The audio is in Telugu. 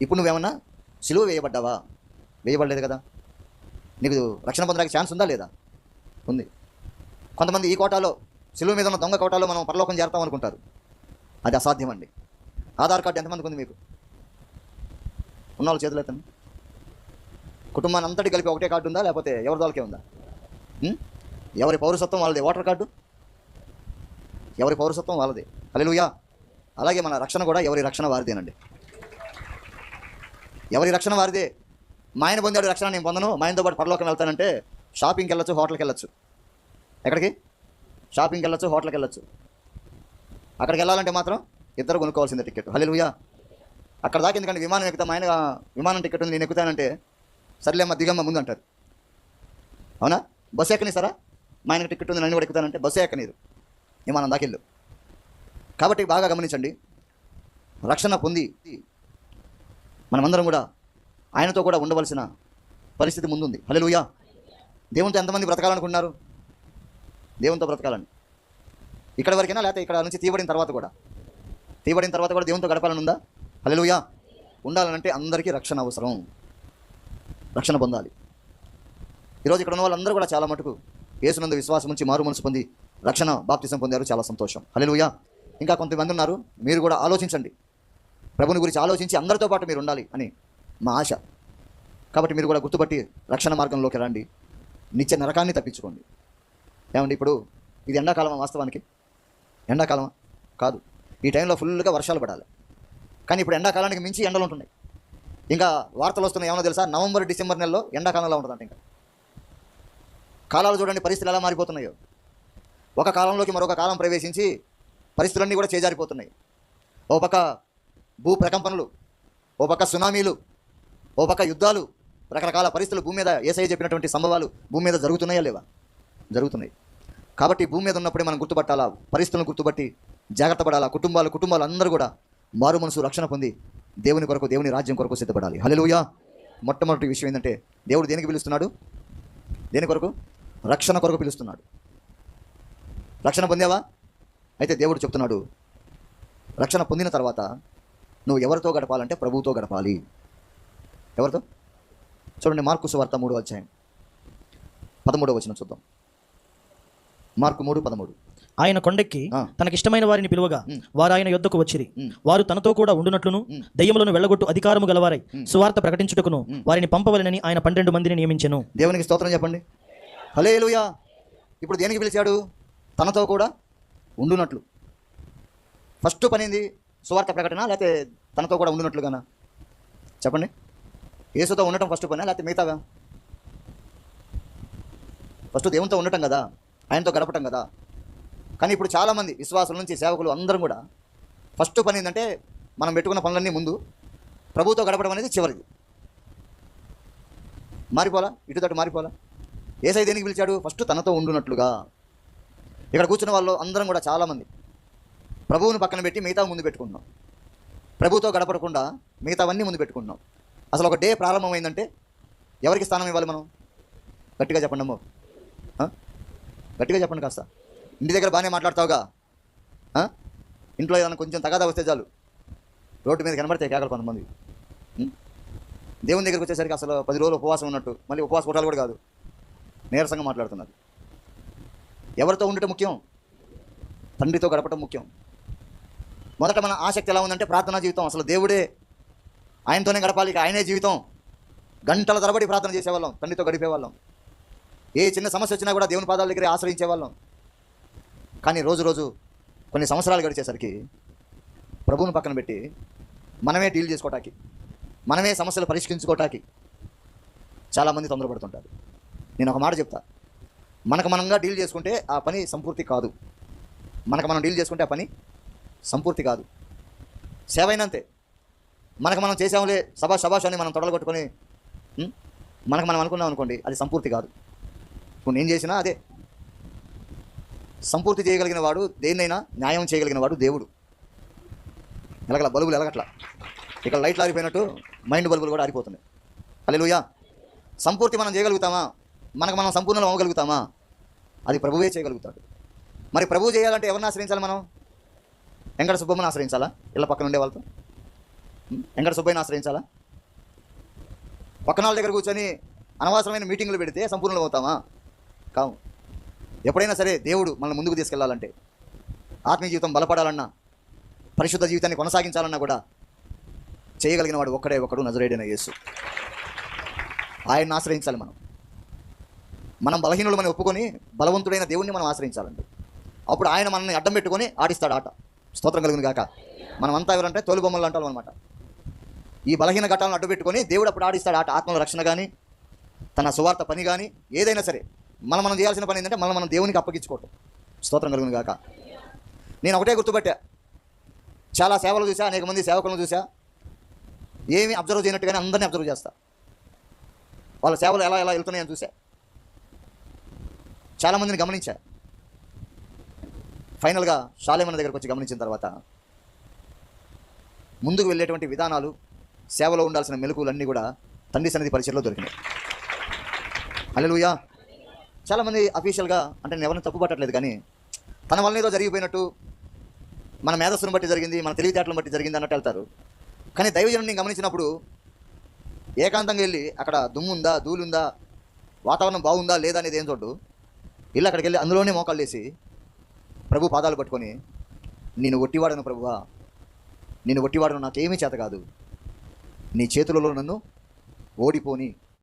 ఇప్పుడు నువ్వేమన్నా సిలువ వేయబడ్డావా? వేయబడలేదు కదా. నీకు రక్షణ పొందడానికి ఛాన్స్ ఉందా లేదా? ఉంది. కొంతమంది ఈ కోటాలో, సిలువ మీద ఉన్న దొంగ కోటాలో మనం పరలోకం చేరతాం అనుకుంటారు. అది అసాధ్యం అండి. ఆధార్ కార్డు ఎంతమందికి ఉంది? మీకు ఉన్న చేతులు ఎత్తండి. కుటుంబాన్ని అంతటి కలిపి ఒకటే కార్డు ఉందా, లేకపోతే ఎవరి దానికే ఉందా? ఎవరి పౌరసత్వం వాళ్ళది. ఓటర్ కార్డు ఎవరి పౌరసత్వం వాళ్ళది. హల్లెలూయా. అలాగే మన రక్షణ కూడా ఎవరి రక్షణ వారిదేనండి. ఎవరి రక్షణ వారిదే. మా ఆయన పొందాడు రక్షణ, నేను పొందను, మా ఆయనతో పాటు పరలోకం వెళ్తానంటే షాపింగ్కి వెళ్ళొచ్చు, హోటల్కి వెళ్ళొచ్చు. ఎక్కడికి? షాపింగ్కి వెళ్ళొచ్చు, హోటల్కి వెళ్ళొచ్చు. అక్కడికి వెళ్ళాలంటే మాత్రం ఇద్దరు కొనుక్కోవాల్సిందే టికెట్. హల్లెలూయా. అక్కడ దాకా ఎందుకంటే విమానం ఎక్కుతాం, ఆయన విమానం టికెట్ ఉంది, నేను ఎక్కుతానంటే సర్లేమ్మ దిగమ్మ ముందు అంటారు. అవునా? బస్సు ఎక్కనిస్తారా? మా ఆయనకు టికెట్ ఉంది, నన్ను కూడా ఎక్కుతానంటే బస్సే ఎక్కనీరు, విమానం దాకెళ్ళు. కాబట్టి బాగా గమనించండి, రక్షణ పొంది మనమందరం కూడా ఆయనతో కూడా ఉండవలసిన పరిస్థితి ముందుంది. హల్లెలూయా. దేవునితో ఎంతమంది బ్రతకాలనుకున్నారు? దేవునితో బ్రతకాలని ఇక్కడ వరకైనా, లేకపోతే ఇక్కడ నుంచి తీయబడిన తర్వాత కూడా దేవునితో గడపాలని ఉందా? హల్లెలూయా. ఉండాలనంటే అందరికీ రక్షణ అవసరం. రక్షణ పొందాలి. ఈరోజు ఇక్కడ ఉన్న వాళ్ళందరూ కూడా చాలా మటుకు యేసునందు విశ్వాసం ఉంచి మారు మనసు పొంది రక్షణ బాప్తిసం పొందారు. చాలా సంతోషం. హల్లెలూయా. ఇంకా కొంతమంది ఉన్నారు. మీరు కూడా ఆలోచించండి, ప్రభుని గురించి ఆలోచించి అందరితో పాటు మీరు ఉండాలి అని మా ఆశ. కాబట్టి మీరు కూడా గుర్తుపట్టి రక్షణ మార్గంలోకి రండి, నిత్య నరకాన్ని తప్పించుకోండి. ఏమండి, ఇప్పుడు ఇది ఎండాకాలమా? వాస్తవానికి ఎండాకాలమా? కాదు. ఈ టైంలో ఫుల్గా వర్షాలు పడాలి. కానీ ఇప్పుడు ఎండాకాలానికి మించి ఎండలు ఉంటున్నాయి. ఇంకా వార్తలు వస్తున్నాయి, ఏమన్నా తెలుసా? నవంబర్ డిసెంబర్ నెలలో ఎండాకాలంలో ఉంటుందంట. ఇంకా కాలాలు చూడండి, పరిస్థితులు ఎలా మారిపోతున్నాయో. ఒక కాలంలోకి మరొక కాలం ప్రవేశించి పరిస్థితులన్నీ కూడా చేజారిపోతున్నాయి. ఓ పక్క భూ ప్రకంపనలు, ఓ పక్క సునామీలు, ఓ పక్క యుద్ధాలు, రకరకాల పరిస్థితులు భూమి మీద యేసయ్య చెప్పినటువంటి సంభవాలు భూమి మీద జరుగుతున్నాయా లేవా? జరుగుతున్నాయి. కాబట్టి భూమి మీద ఉన్నప్పుడే మనం గుర్తుపట్టాలా, పరిస్థితులను గుర్తుపట్టి జాగ్రత్త పడాలా. కుటుంబాలు అందరూ కూడా మారు మనసు రక్షణ పొంది దేవుని కొరకు, దేవుని రాజ్యం కొరకు సిద్ధపడాలి. హల్లెలూయా. మొట్టమొదటి విషయం ఏంటంటే, దేవుడు దేనికి పిలుస్తున్నాడు? దేని కొరకు? రక్షణ కొరకు పిలుస్తున్నాడు. రక్షణ పొందావా? అయితే దేవుడు చెప్తున్నాడు, రక్షణ పొందిన తర్వాత నువ్వు ఎవరితో గడపాలంటే ప్రభువుతో గడపాలి. ఎవరితో? చూడండి, మార్కు సువార్త 3వ అధ్యాయం 13వ వచనం చూద్దాం. మార్కు 3:13. ఆయన కొండెక్కి తనకిష్టమైన వారిని పిలువగా వారు ఆయన యొద్దకు వచ్చిరి. వారు తనతో కూడా ఉండునట్లును దయ్యములను వెళ్ళగొట్టు అధికారము గలవారై సువార్త ప్రకటించుటకును వారిని పంపవలెనని ఆయన 12 మందిని నియమించెను. దేవునికి స్తోత్రం చెప్పండి. హల్లెలూయా. ఇప్పుడు దేనికి పిలిచాడు? తనతో కూడా ఉండునట్లు. ఫస్ట్ పని ఏంది? సువార్త ప్రకటన, లేకపోతే తనతో కూడా ఉండునట్లుగానా? చెప్పండి. యేసుతో ఉండటం ఫస్ట్ పని, లేకపోతే మిగతాగా? ఫస్ట్ దేవునితో ఉండటం కదా, ఆయనతో గడపటం కదా. కానీ ఇప్పుడు చాలామంది విశ్వాసుల నుంచి సేవకులు అందరం కూడా ఫస్ట్ పని ఏంటంటే, మనం పెట్టుకున్న పనులన్నీ ముందు, ప్రభువుతో గడపడం అనేది చివరిది. మారిపోలా, ఇటుతోటి మారిపోలా. యేసయ్య దేనికి పిలిచాడు? ఫస్ట్ తనతో ఉండునట్లుగా. ఇక్కడ కూర్చున్న వాళ్ళు అందరం కూడా చాలామంది ప్రభువుని పక్కన పెట్టి మిగతా ముందు పెట్టుకుంటున్నాం. ప్రభువుతో గడపడకుండా మిగతావన్నీ ముందు పెట్టుకుంటున్నాం. అసలు ఒక డే ప్రారంభమైందంటే ఎవరికి స్థానం ఇవ్వాలి మనం? గట్టిగా చెప్పండి అమ్మో, గట్టిగా చెప్పండి కాస్త. ఇంటి దగ్గర బాగానే మాట్లాడతావుగా, ఇంట్లో ఏదైనా కొంచెం తగాదా వస్తే చాలు రోడ్డు మీద కనబడితే కేకలు కొంతమంది. దేవుని దగ్గరికి వచ్చేసరికి అసలు 10 రోజులు ఉపవాసం ఉన్నట్టు, మళ్ళీ ఉపవాస పూటలు కూడా కాదు, నీరసంగా మాట్లాడుతున్నారు. ఎవరితో ఉండటం ముఖ్యం? తండ్రితో గడపటం ముఖ్యం. మొదట మన ఆసక్తి ఎలా ఉందంటే ప్రార్థనా జీవితం. అసలు దేవుడే, ఆయనతోనే గడపాలి, ఇక ఆయనే జీవితం. గంటల తరబడి ప్రార్థన చేసేవాళ్ళం, తండ్రితో గడిపేవాళ్ళం. ఏ చిన్న సమస్య వచ్చినా కూడా దేవుని పాదాల దగ్గరే ఆశ్రయించేవాళ్ళం. కానీ రోజు కొన్ని సంవత్సరాలు గడిచేసరికి ప్రభువుని పక్కన పెట్టి మనమే డీల్ చేసుకోవటానికి, మనమే సమస్యలు పరిష్కరించుకోవటానికి చాలామంది తొందరపడుతుంటారు. నేను ఒక మాట చెప్తా, మనకు మనంగా డీల్ చేసుకుంటే ఆ పని సంపూర్తి కాదు. మనకు మనం డీల్ చేసుకుంటే ఆ పని సంపూర్తి కాదు. సేవ అయినంతే. మనకు మనం చేసాములే శబాష్ అని మనం తొడలు కొట్టుకొని మనకు మనం అనుకున్నాం అనుకోండి, అది సంపూర్తి కాదు. ఇప్పుడు నేను చేసినా అదే. సంపూర్తి చేయగలిగిన వాడు, దేన్నైనా న్యాయం చేయగలిగిన వాడు దేవుడు. ఎలగల బల్బులు ఎలగట్లా, ఇక్కడ లైట్లు ఆరిపోయినట్టు మైండ్ బల్బులు కూడా ఆరిపోతున్నాయి. హల్లెలూయా. సంపూర్తి మనం చేయగలుగుతామా? మనకు మనం సంపూర్ణం అవ్వగలుగుతామా? అది ప్రభువే చేయగలుగుతాడు. మరి ప్రభువు చేయాలంటే ఎవరిని ఆశ్రయించాలి మనం? వెంకట సుబ్బమ్మని ఆశ్రయించాలా? ఇళ్ళ పక్కన ఉండే వాళ్ళతో? వెంకట సుబ్బయ్యని ఆశ్రయించాలా? పక్కనాళ్ళ దగ్గర కూర్చొని అనవసరమైన మీటింగులు పెడితే సంపూర్ణం అవుతామా? కావు. ఎప్పుడైనా సరే దేవుడు మనల్ని ముందుకు తీసుకెళ్లాలంటే, ఆత్మీయ జీవితం బలపడాలన్నా, పరిశుద్ధ జీవితాన్ని కొనసాగించాలన్నా కూడా చేయగలిగిన వాడు ఒక్కడే ఒకడు, నజరేయుడైన యేసు. ఆయన్ని ఆశ్రయించాలి. మనం బలహీనులు మనం ఒప్పుకొని బలవంతుడైన దేవుణ్ణి మనం ఆశ్రయించాలండి. అప్పుడు ఆయన మనల్ని అడ్డం పెట్టుకొని ఆడిస్తాడు ఆట. స్తోత్రం కలుగును గాక. మనమంతా ఎవరంటే తోలుబొమ్మలు అంటాం అనమాట. ఈ బలహీన ఘట్టాలను అడ్డు పెట్టుకొని దేవుడు అప్పుడు ఆడిస్తాడు ఆట. ఆత్మల రక్షణ కానీ, తన సువార్త పని కానీ, ఏదైనా సరే మనం చేయాల్సిన పని ఏంటంటే మనం దేవునికి అప్పగించుకోవటం. స్తోత్రం కలుగును గాక. నేను ఒకటే గుర్తుపట్టా, చాలా సేవలు చూసా, అనేక మంది సేవకులను చూసా, ఏమి అబ్జర్వ్ చేయనట్టుగానే అందరినీ అబ్జర్వ్ చేస్తా. వాళ్ళ సేవలు ఎలా వెళ్తున్నాయని చూసా, చాలామందిని గమనించా. ఫైనల్గా షాలేమన్న దగ్గరకు వచ్చి గమనించిన తర్వాత ముందుకు వెళ్ళేటువంటి విధానాలు, సేవలో ఉండాల్సిన మెలకువలన్నీ కూడా తండ్రి సన్నిధి పరిచయలో దొరికినాయి. హల్లెలూయా. చాలామంది అఫీషియల్గా, అంటే నేను ఎవరిని తప్పు పట్టట్లేదు, కానీ తన వల్ల ఏదో జరిగిపోయినట్టు, మన మేధస్సును బట్టి జరిగింది, మన తెలివితేటలను బట్టి జరిగింది అన్నట్టు వెళ్తారు. కానీ దైవజనుడిని గమనించినప్పుడు ఏకాంతంగా వెళ్ళి అక్కడ దుమ్ముందా, ధూళుందా, వాతావరణం బాగుందా లేదా అనేది ఏం చూడ్డు. ఇల్లు అక్కడికి వెళ్ళి అందులోనే మోకాళ్ళు వేసి ప్రభు పాదాలు పట్టుకొని, నేను ఒట్టివాడను ప్రభువా, నేను ఒట్టివాడను, నాకేమీ చేత కాదు, నీ చేతులలో నన్ను ఓడిపోని